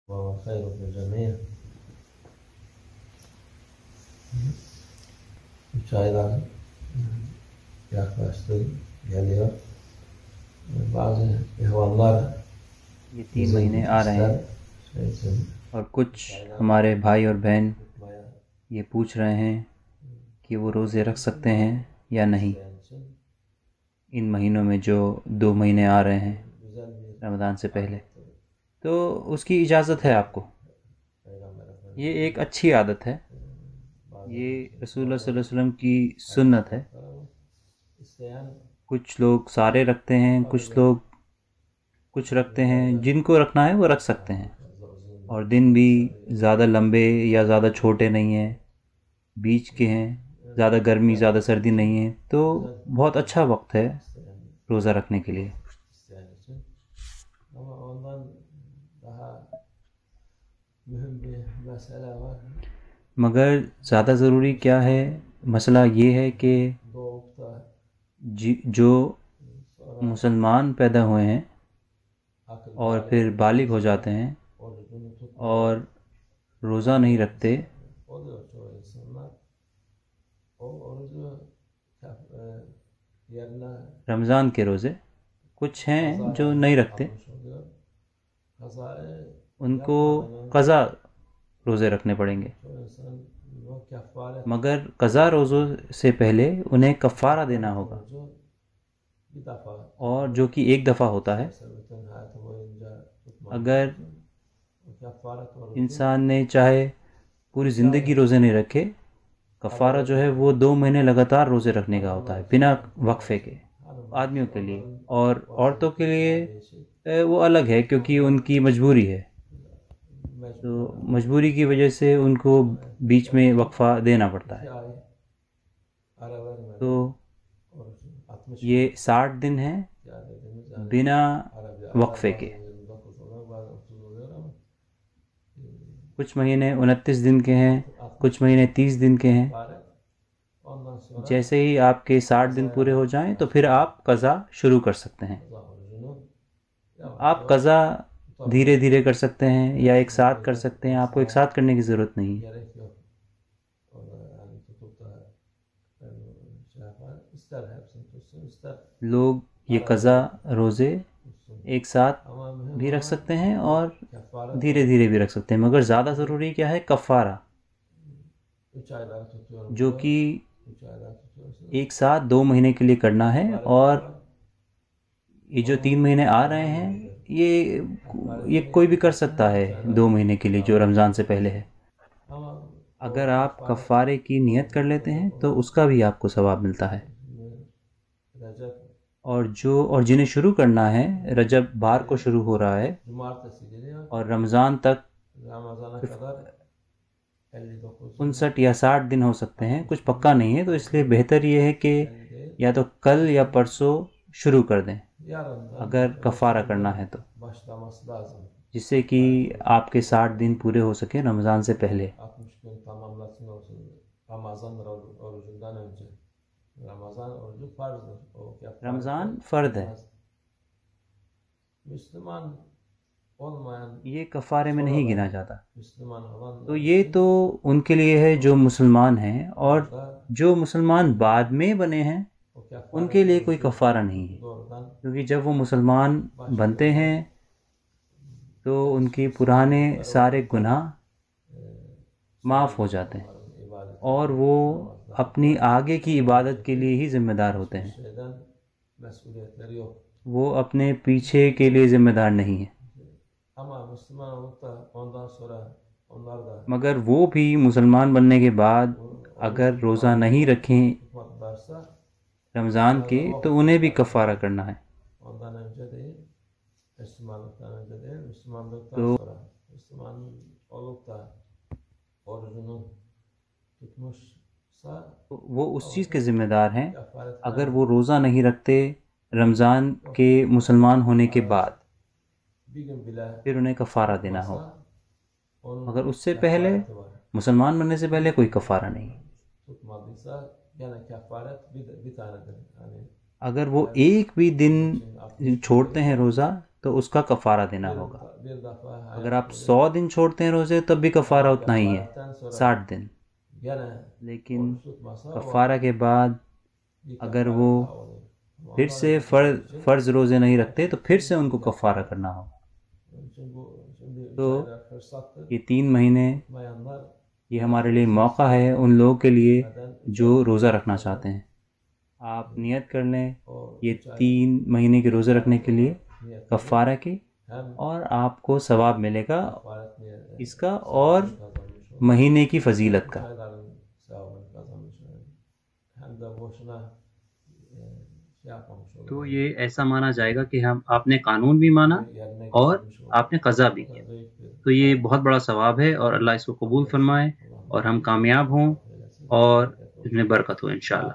وهو خير للجميع. 3 aydan yaklaştı, geliyor. Bazı ihvanlar یہ 3 مہینے آ رہے ہیں اور کچھ ہمارے بھائی اور بہن یہ پوچھ رہے ہیں کہ وہ روزے رکھ سکتے ہیں یا نہیں ان مہینوں میں جو 2 مہینے آ رہے ہیں رمضان سے پہلے. تو اس کی اجازت ہے آپ کو. یہ ایک اچھی عادت ہے. یہ رسول اللہ صلی اللہ علیہ وسلم کی سنت ہے. کچھ لوگ سارے رکھتے ہیں، کچھ رکھتے ہیں. جن کو رکھنا ہے وہ رکھ سکتے ہیں. اور دن بھی زیادہ لمبے یا زیادہ چھوٹے نہیں ہیں، بیچ کے ہیں. زیادہ گرمی زیادہ سردی نہیں ہے، تو بہت اچھا وقت ہے روزہ رکھنے کے لیے. مگر زیادہ ضروری کیا ہے؟ مسئلہ یہ ہے کہ جو مسلمان پیدا ہوئے ہیں اور پھر بالغ ہو جاتے ہیں اور روزہ نہیں رکھتے، رمضان کے روزے کچھ ہیں جو نہیں رکھتے، ان کو قضا روزے رکھنے پڑیں گے. مگر قضا روزوں سے پہلے انہیں کفارہ دینا ہوگا، اور جو کہ ایک دفعہ ہوتا ہے. اگر انسان نے چاہے پوری زندگی روزے نہیں رکھے، کفارہ جو ہے وہ 2 مہینے لگاتار روزے رکھنے کا ہوتا ہے بنا وقفے کے آدمیوں کے لیے. اور عورتوں کے لیے وہ الگ ہے کیونکہ ان کی مجبوری ہے، تو مجبوری کی وجہ سے ان کو بیچ میں وقفہ دینا پڑتا ہے. تو یہ 60 دن ہیں بنا وقفے کے. کچھ مہینے 29 دن کے ہیں، کچھ مہینے 30 دن کے ہیں. جیسے ہی آپ کے 60 دن پورے ہو جائیں تو پھر آپ قضا شروع کر سکتے ہیں. آپ قضا دھیرے دھیرے کر سکتے ہیں یا ایک ساتھ کر سکتے ہیں. آپ کو ایک ساتھ کرنے کی ضرورت نہیں ہے. لوگ یہ قضا روزے ایک ساتھ بھی رکھ سکتے ہیں اور دھیرے دھیرے بھی رکھ سکتے ہیں. مگر زیادہ ضروری کیا ہے؟ کفارہ، جو کہ ایک ساتھ 2 مہینے کے لیے کرنا ہے. اور یہ جو 3 مہینے آ رہے ہیں یہ کوئی بھی کر سکتا ہے 2 مہینے کے لیے جو رمضان سے پہلے ہے. اگر آپ کفارے کی نیت کر لیتے ہیں تو اس کا بھی آپ کو ثواب ملتا ہے. اور جنہیں شروع کرنا ہے، رجب بار کو شروع ہو رہا ہے اور رمضان تک 59 یا 60 دن ہو سکتے ہیں، کچھ پکا نہیں ہے. تو اس لیے بہتر یہ ہے کہ یا تو کل یا پرسوں شروع کر دیں اگر کفارہ کرنا ہے تو، جس سے کہ آپ کے 60 دن پورے ہو سکیں رمضان سے پہلے. رمضان فرض ہے، یہ کفارے میں نہیں گنا جاتا. تو یہ تو ان کے لیے ہے جو مسلمان ہیں، اور جو مسلمان بعد میں بنے ہیں ان کے لیے کوئی کفارہ نہیں ہے. کیونکہ جب وہ مسلمان بنتے ہیں تو ان کے پرانے سارے گناہ معاف ہو جاتے ہیں اور وہ اپنی آگے کی عبادت کے لیے ہی ذمہ دار ہوتے ہیں. وہ اپنے پیچھے کے لیے ذمہ دار نہیں ہیں. مگر وہ بھی مسلمان بننے کے بعد اگر روزہ نہیں رکھیں رمضان کے تو انہیں بھی کفارہ کرنا ہے. تو وہ اس چیز کے ذمہ دار ہیں اگر وہ روزہ نہیں رکھتے رمضان کے مسلمان ہونے کے بعد، پھر انہیں کفارہ دینا ہوگا. مگر اس سے پہلے، مسلمان بننے سے پہلے کوئی کفارہ نہیں. اگر وہ ایک بھی دن چھوڑتے ہیں روزہ تو اس کا کفارہ دینا ہوگا. bir defa اگر آپ 100 دن چھوڑتے ہیں روزے تب بھی کفارہ اتنا ہی ہے، 60 دن. gene لیکن tutmasa کفارہ کے بعد اگر وہ پھر سے فرض روزے نہیں رکھتے تو پھر سے ان کو کفارہ کرنا ہوگا. تو یہ 3 مہینے یہ ہمارے لیے موقع ہے ان لوگوں کے لیے جو روزہ رکھنا چاہتے ہیں. آپ نیت کر لیں یہ 3 مہینے کے روزے رکھنے کے لیے کفارہ کی، اور آپ کو ثواب ملے گا اس کا اور مہینے کی فضیلت کا. تو یہ ایسا مانا جائے گا کہ آپ نے قانون بھی مانا اور آپ نے قضا بھی کیا. تو یہ بہت بڑا ثواب ہے، اور اللہ اس کو قبول فرمائے اور ہم کامیاب ہوں اور اس میں برکت ہو انشاءاللہ.